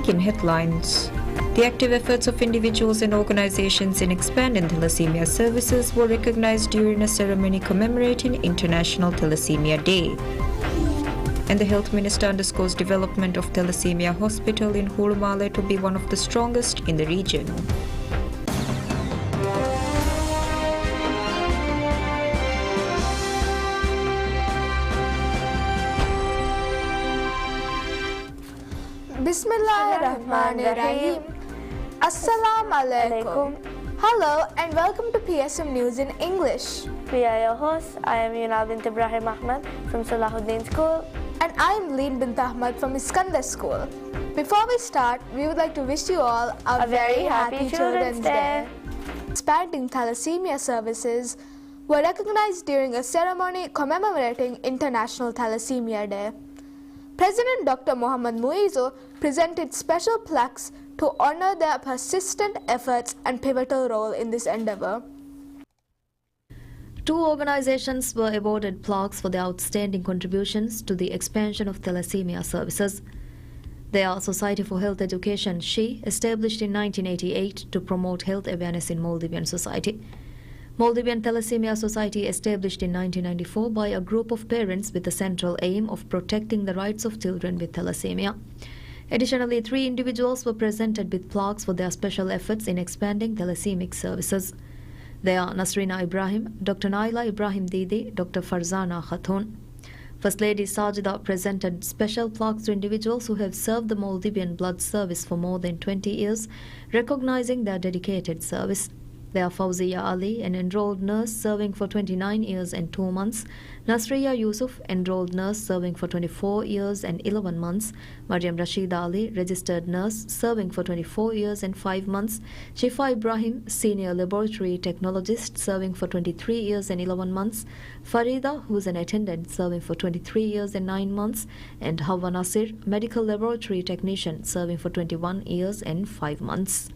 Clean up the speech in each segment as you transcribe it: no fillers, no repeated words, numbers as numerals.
week in headlines. The active efforts of individuals and organizations in expanding thalassemia services were recognized during a ceremony commemorating International Thalassemia Day. And the Health Minister underscores development of Thalassemia Hospital in Hulumale to be one of the strongest in the region. Bismillahirrahmanirrahim. Assalamu alaikum. Hello and welcome to PSM News in English. We are your hosts. I am Yunal bint Ibrahim Ahmad from Salahuddin School. And I am Leen bint Ahmad from Iskandar School. Before we start, we would like to wish you all a very happy Children's Day. Expanding thalassemia services were recognized during a ceremony commemorating International Thalassemia Day. President Dr. Mohammad Muizzu presented special plaques to honor their persistent efforts and pivotal role in this endeavor. Two organizations were awarded plaques for their outstanding contributions to the expansion of thalassemia services. They are Society for Health Education, SHE, established in 1988 to promote health awareness in Maldivian society. Maldivian Thalassemia Society, established in 1994 by a group of parents with the central aim of protecting the rights of children with thalassemia. Additionally, 3 individuals were presented with plaques for their special efforts in expanding thalassemic services. They are Nasrina Ibrahim, Dr. Naila Ibrahim Didi, Dr. Farzana Khatun. First Lady Sajida presented special plaques to individuals who have served the Maldivian blood service for more than 20 years, recognizing their dedicated service. They are Fauziya Ali, an enrolled nurse serving for 29 years and 2 months, Nasriya Yusuf, enrolled nurse serving for 24 years and 11 months, Mariam Rashid Ali, registered nurse serving for 24 years and 5 months, Shifa Ibrahim, senior laboratory technologist serving for 23 years and 11 months, Farida, who is an attendant serving for 23 years and 9 months, and Hawa Nasir, medical laboratory technician serving for 21 years and 5 months.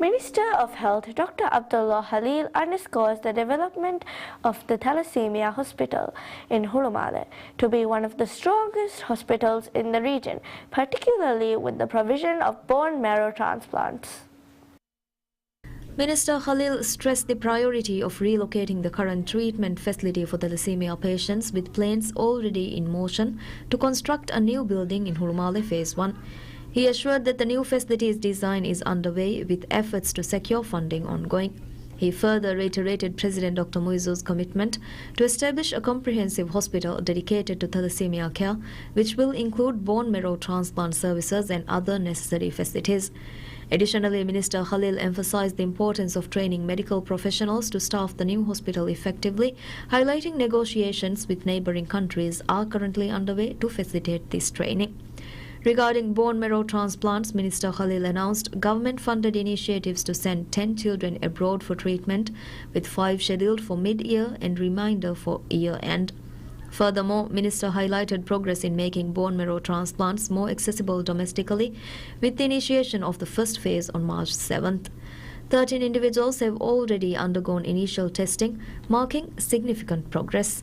Minister of Health Dr. Abdullah Halil underscores the development of the Thalassemia Hospital in Hulumale to be one of the strongest hospitals in the region, particularly with the provision of bone marrow transplants. Minister Khalil stressed the priority of relocating the current treatment facility for thalassemia patients with plans already in motion to construct a new building in Hulumale Phase 1. He assured that the new facility's design is underway with efforts to secure funding ongoing. He further reiterated President Dr. Muizzu's commitment to establish a comprehensive hospital dedicated to thalassemia care, which will include bone marrow transplant services and other necessary facilities. Additionally, Minister Khalil emphasized the importance of training medical professionals to staff the new hospital effectively, highlighting negotiations with neighboring countries are currently underway to facilitate this training. Regarding bone marrow transplants, Minister Khalil announced government-funded initiatives to send 10 children abroad for treatment, with 5 scheduled for mid-year and remainder for year-end. Furthermore, Minister highlighted progress in making bone marrow transplants more accessible domestically, with the initiation of the first phase on March 7th. 13 individuals have already undergone initial testing, marking significant progress.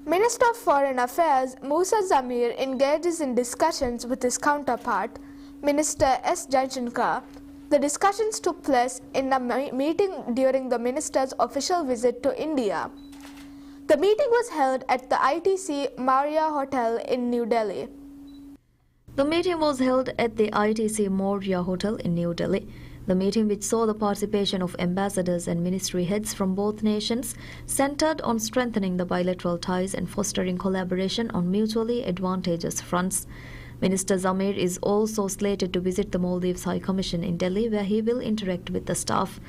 Minister of Foreign Affairs Musa Zamir engages in discussions with his counterpart, Minister S. Jaishankar. The discussions took place in a meeting during the minister's official visit to India. The meeting was held at the ITC Maurya Hotel in New Delhi. The meeting was held at the ITC Maurya Hotel in New Delhi. The meeting, which saw the participation of ambassadors and ministry heads from both nations, centered on strengthening the bilateral ties and fostering collaboration on mutually advantageous fronts. Minister Zamir is also slated to visit the Maldives High Commission in Delhi, where he will interact with the staff.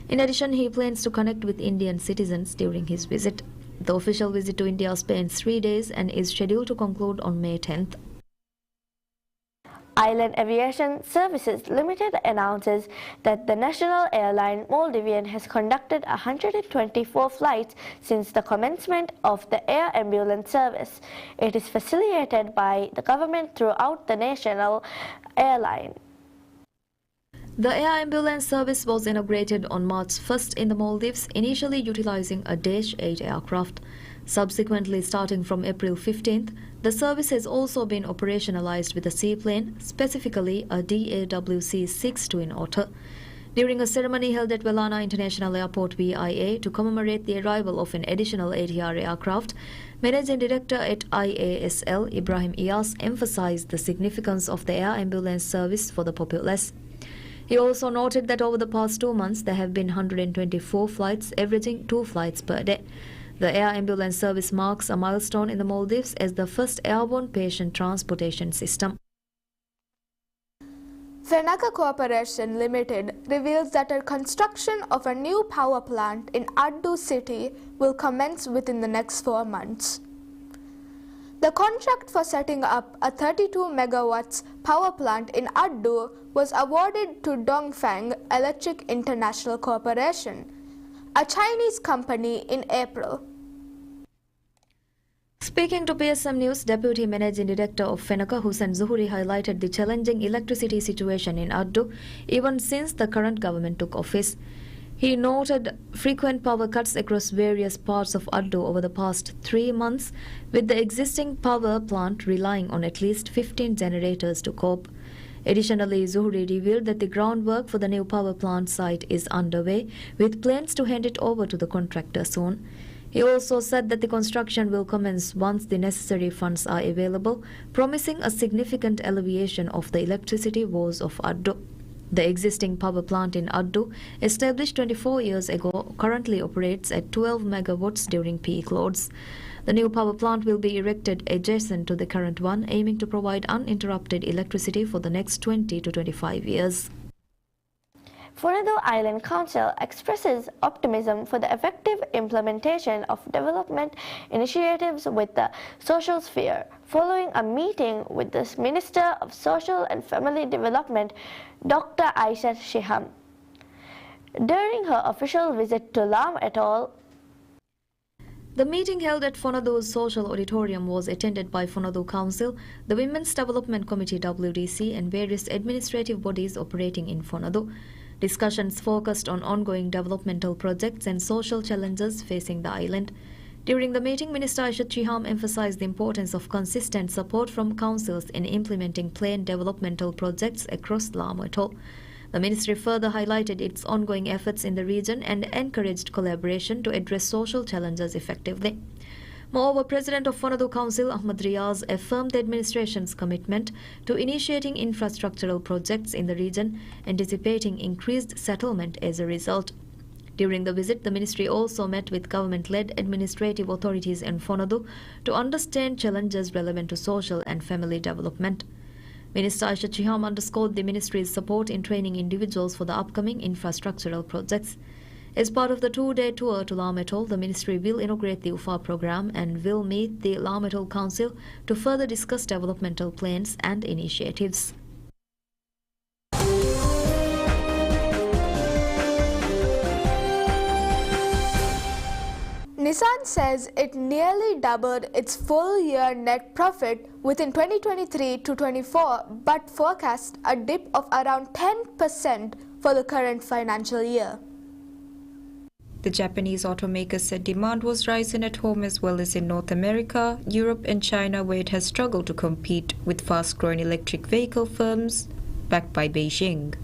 In addition, he plans to connect with Indian citizens during his visit. The official visit to India spans 3 days and is scheduled to conclude on May 10th. Island Aviation Services Limited announces that the national airline Maldivian has conducted 124 flights since the commencement of the air ambulance service. It is facilitated by the government throughout the national airline. The air ambulance service was inaugurated on March 1st in the Maldives, initially utilizing a Dash 8 aircraft. Subsequently, starting from April 15th, the service has also been operationalized with a seaplane, specifically a DAWC-6 Twin Otter. During a ceremony held at Welana International Airport VIA to commemorate the arrival of an additional ATR aircraft, Managing Director at IASL Ibrahim Iyas emphasized the significance of the air ambulance service for the populace. He also noted that over the past 2 months there have been 124 flights, averaging 2 flights per day. The air ambulance service marks a milestone in the Maldives as the first airborne patient transportation system. Fenaka Corporation Limited reveals that a construction of a new power plant in Addu city will commence within the next 4 months. The contract for setting up a 32 megawatts power plant in Addu was awarded to Dongfang Electric International Corporation, a Chinese company, in April. Speaking to PSMNEWS, Deputy Managing Director of Fenaka Hussain Zuhuri highlighted the challenging electricity situation in Addu even since the current government took office. He noted frequent power cuts across various parts of Addu over the past 3 months, with the existing power plant relying on at least 15 generators to cope. Additionally, Zuhuri revealed that the groundwork for the new power plant site is underway, with plans to hand it over to the contractor soon. He also said that the construction will commence once the necessary funds are available, promising a significant alleviation of the electricity woes of Addu. The existing power plant in Addu, established 24 years ago, currently operates at 12 megawatts during peak loads. The new power plant will be erected adjacent to the current one, aiming to provide uninterrupted electricity for the next 20 to 25 years. Fonadhu Island Council expresses optimism for the effective implementation of development initiatives with the social sphere following a meeting with the Minister of Social and Family Development, Dr. Aisha Shiham. During her official visit to Lam Atoll, the meeting held at Fonadhu's Social Auditorium was attended by Fonadhu Council, the Women's Development Committee WDC, and various administrative bodies operating in Fonadhu. Discussions focused on ongoing developmental projects and social challenges facing the island. During the meeting, Minister Aisha Shiham emphasized the importance of consistent support from councils in implementing planned developmental projects across Lam Atoll. The ministry further highlighted its ongoing efforts in the region and encouraged collaboration to address social challenges effectively. Moreover, President of Fonadhu Council Ahmad Riaz affirmed the administration's commitment to initiating infrastructural projects in the region, anticipating increased settlement as a result. During the visit, the ministry also met with government-led administrative authorities in Fonadhu to understand challenges relevant to social and family development. Minister Aisha Shiham underscored the ministry's support in training individuals for the upcoming infrastructural projects. As part of the 2-day tour to Lam Atoll, the ministry will inaugurate the UFA program and will meet the Lam Atoll Council to further discuss developmental plans and initiatives. Nissan says it nearly doubled its full-year net profit within 2023 to 24, but forecasts a dip of around 10% for the current financial year. The Japanese automaker said demand was rising at home as well as in North America, Europe and China, where it has struggled to compete with fast-growing electric vehicle firms backed by Beijing.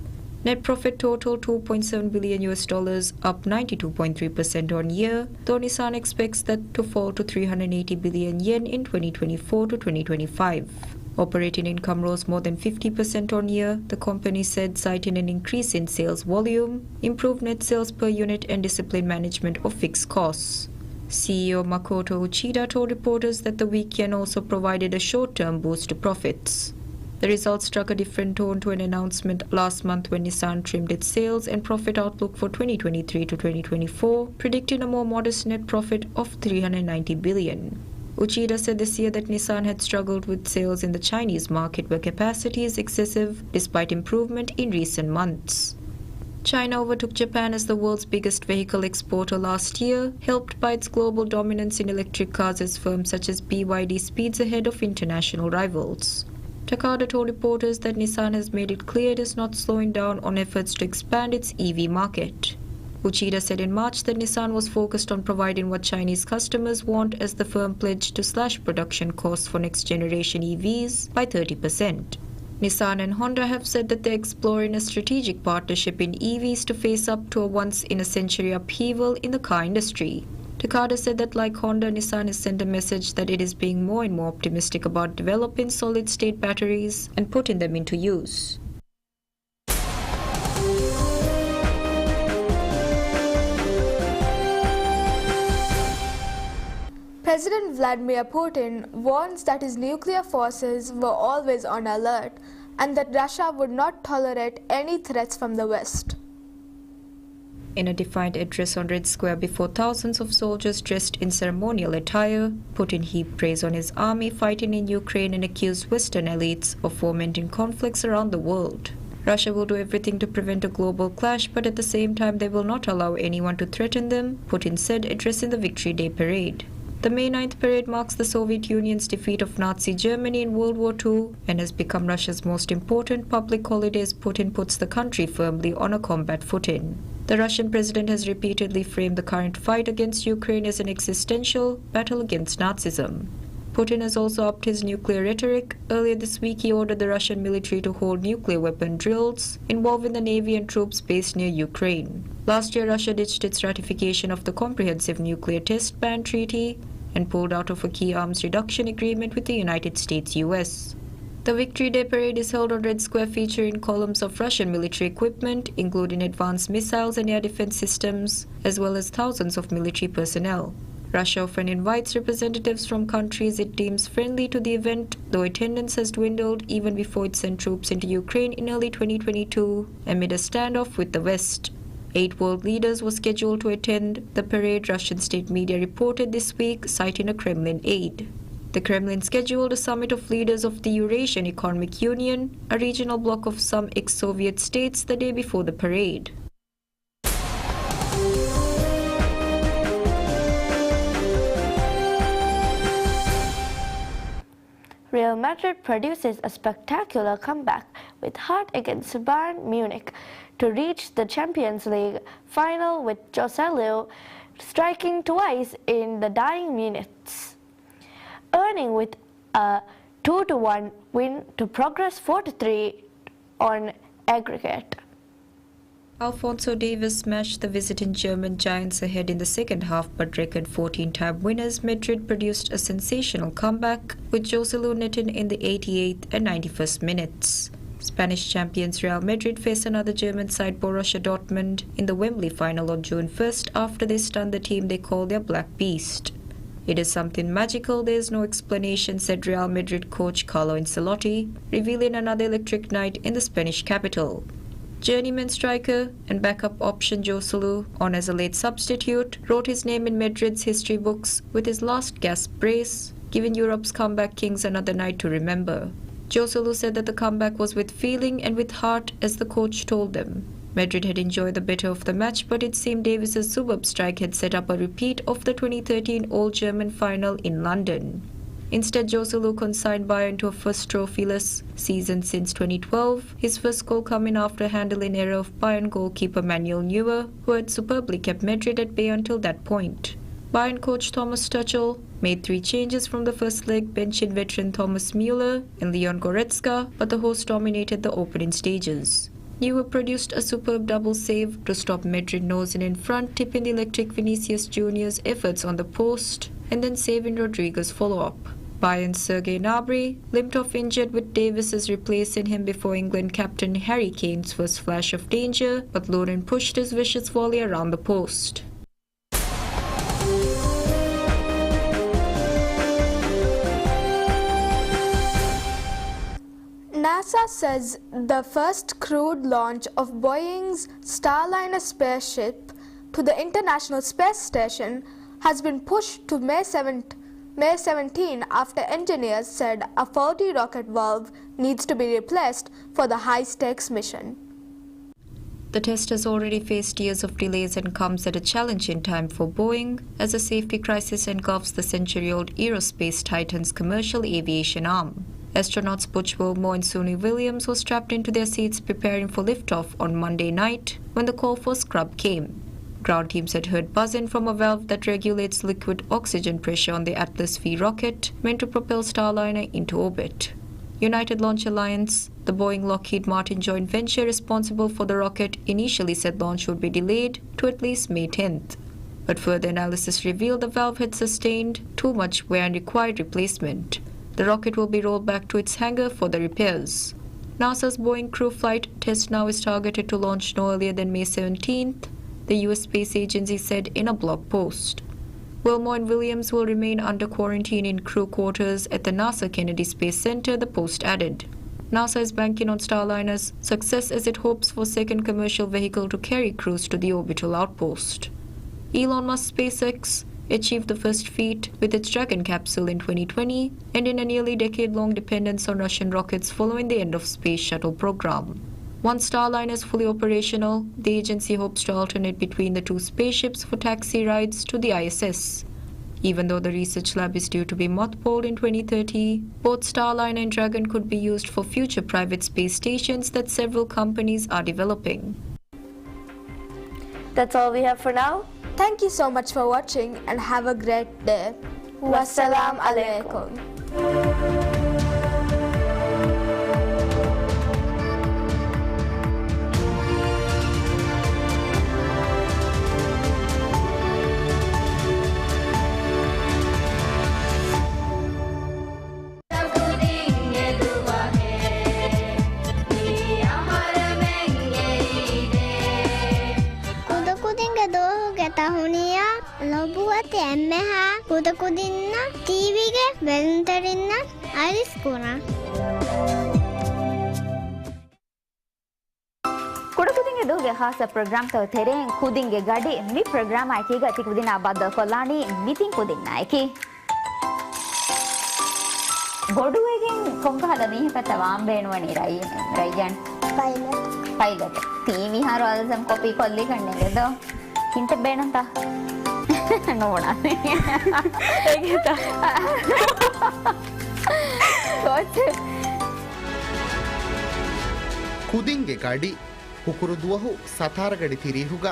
Net profit totaled $2.7 billion, up 92.3% on year, though Nissan expects that to fall to 380 billion yen in 2024 to 2025. Operating income rose more than 50% on year, the company said, citing an increase in sales volume, improved net sales per unit and disciplined management of fixed costs. CEO Makoto Uchida told reporters that the weak yen also provided a short-term boost to profits. The results struck a different tone to an announcement last month when Nissan trimmed its sales and profit outlook for 2023 to 2024, predicting a more modest net profit of 390 billion. Uchida said this year that Nissan had struggled with sales in the Chinese market where capacity is excessive despite improvement in recent months. China overtook Japan as the world's biggest vehicle exporter last year, helped by its global dominance in electric cars as firms such as BYD speeds ahead of international rivals. Takada told reporters that Nissan has made it clear it is not slowing down on efforts to expand its EV market. Uchida said in March that Nissan was focused on providing what Chinese customers want as the firm pledged to slash production costs for next-generation EVs by 30%. Nissan and Honda have said that they're exploring a strategic partnership in EVs to face up to a once-in-a-century upheaval in the car industry. Takada said that like Honda, Nissan has sent a message that it is being more and more optimistic about developing solid-state batteries and putting them into use. President Vladimir Putin warns that his nuclear forces were always on alert and that Russia would not tolerate any threats from the West. In a defiant address on Red Square before thousands of soldiers dressed in ceremonial attire, Putin heaped praise on his army fighting in Ukraine and accused Western elites of fomenting conflicts around the world. Russia will do everything to prevent a global clash, but at the same time they will not allow anyone to threaten them, Putin said, addressing the Victory Day parade. The May 9th parade marks the Soviet Union's defeat of Nazi Germany in World War II and has become Russia's most important public holiday as Putin puts the country firmly on a combat footing. The Russian president has repeatedly framed the current fight against Ukraine as an existential battle against Nazism. Putin has also upped his nuclear rhetoric. Earlier this week, he ordered the Russian military to hold nuclear weapon drills involving the Navy and troops based near Ukraine. Last year, Russia ditched its ratification of the Comprehensive Nuclear Test Ban Treaty and pulled out of a key arms reduction agreement with the United States-US. The Victory Day parade is held on Red Square featuring columns of Russian military equipment, including advanced missiles and air defense systems, as well as thousands of military personnel. Russia often invites representatives from countries it deems friendly to the event, though attendance has dwindled even before it sent troops into Ukraine in early 2022 amid a standoff with the West. 8 world leaders were scheduled to attend the parade, Russian state media reported this week, citing a Kremlin aide. The Kremlin scheduled a summit of leaders of the Eurasian Economic Union, a regional bloc of some ex-Soviet states, the day before the parade. Real Madrid produces a spectacular comeback with heart against Bayern Munich to reach the Champions League final, with Joselu striking twice in the dying minutes, earning with a 2-1 win to progress 4-3 on aggregate. Alphonso Davies smashed the visiting German giants ahead in the second half, but record 14-time winners Madrid produced a sensational comeback, with Joselu netting in the 88th and 91st minutes. Spanish champions Real Madrid face another German side, Borussia Dortmund, in the Wembley final on June 1st after they stunned the team they call their Black Beast. "It is something magical, there is no explanation," said Real Madrid coach Carlo Ancelotti, revealing another electric night in the Spanish capital. Journeyman striker and backup option Joselu, on as a late substitute, wrote his name in Madrid's history books with his last gasp brace, giving Europe's comeback kings another night to remember. Joselu said that the comeback was with feeling and with heart, as the coach told them. Madrid had enjoyed the better of the match, but it seemed Davies' superb strike had set up a repeat of the 2013 All German final in London. Instead, Joselu consigned Bayern to a first trophyless season since 2012, his first goal coming after a handling error of Bayern goalkeeper Manuel Neuer, who had superbly kept Madrid at bay until that point. Bayern coach Thomas Tuchel made 3 changes from the first leg, benching veteran Thomas Müller and Leon Goretzka, but the host dominated the opening stages. Neuer produced a superb double save to stop Madrid nosing in front, tipping the electric Vinicius Jr.'s efforts on the post, and then saving Rodrigo's follow-up. Bayern's Sergei Gnabry limped off injured, with Davies replacing him before England captain Harry Kane's first flash of danger, but Lauren pushed his vicious volley around the post. NASA says the first crewed launch of Boeing's Starliner spaceship to the International Space Station has been pushed to May 17 after engineers said a faulty rocket valve needs to be replaced for the high-stakes mission. The test has already faced years of delays and comes at a challenging time for Boeing, as a safety crisis engulfs the century-old aerospace titan's commercial aviation arm. Astronauts Butch Wilmore and Suni Williams were strapped into their seats preparing for liftoff on Monday night when the call for scrub came. Ground teams had heard buzzing from a valve that regulates liquid oxygen pressure on the Atlas V rocket meant to propel Starliner into orbit. United Launch Alliance, the Boeing-Lockheed Martin joint venture responsible for the rocket, initially said launch would be delayed to at least May 10th. But further analysis revealed the valve had sustained too much wear and required replacement. The rocket will be rolled back to its hangar for the repairs. NASA's Boeing Crew Flight test now is targeted to launch no earlier than May 17th, the U.S. Space Agency said in a blog post. Wilmore and Williams will remain under quarantine in crew quarters at the NASA Kennedy Space Center, the post added. NASA is banking on Starliner's success as it hopes for a second commercial vehicle to carry crews to the orbital outpost. Elon Musk's SpaceX achieved the first feat with its Dragon capsule in 2020, ending a nearly decade-long dependence on Russian rockets following the end of Space Shuttle program. Once Starliner is fully operational, the agency hopes to alternate between the two spaceships for taxi rides to the ISS. Even though the research lab is due to be mothballed in 2030, both Starliner and Dragon could be used for future private space stations that several companies are developing. That's all we have for now. Thank you so much for watching and have a great day. Wassalam alaikum. ಕುದಕುದಿನ್ನ ಟಿವಿಗೆ ಬೆಂತರಿನ್ನ ಅರಿಸ್ಕೋಣ ಕುಡಕುದಿಂಗೆ ದೋಗೆ ಖಾಸ program ತವ ತೆರೆಂ ಕುದಿಂಗೆ ಗಡಿ ಮಿ program ಆಯ್ಕೆ ಗತಿ ಕುದಿನ ಬದ್ದ ಕೊಲಾನಿ meeting ಕುದಿನ ಆಯ್ಕೆ ಬೊಡುವೆಗೆ ಕೊಂಕ ಹದ ಮೀಹ ಪತ್ತ ವಾಂಬೇಣವಣಿ ರೈಯನ್ pilot TV ಹಾರು ಅಲ್ಸಂ copy ಕೊಲ್ಲಿ ಕಣ್ಣೆಗೆ ದೋ ಇಂತ ಬೇಣಂತ ನೋಡ ಕುದಿಂಗೆ ಗಾಡಿ ಹುಕುರುದುವಹು ಸತಾರಗಡಿ ತಿರಿಹುಗ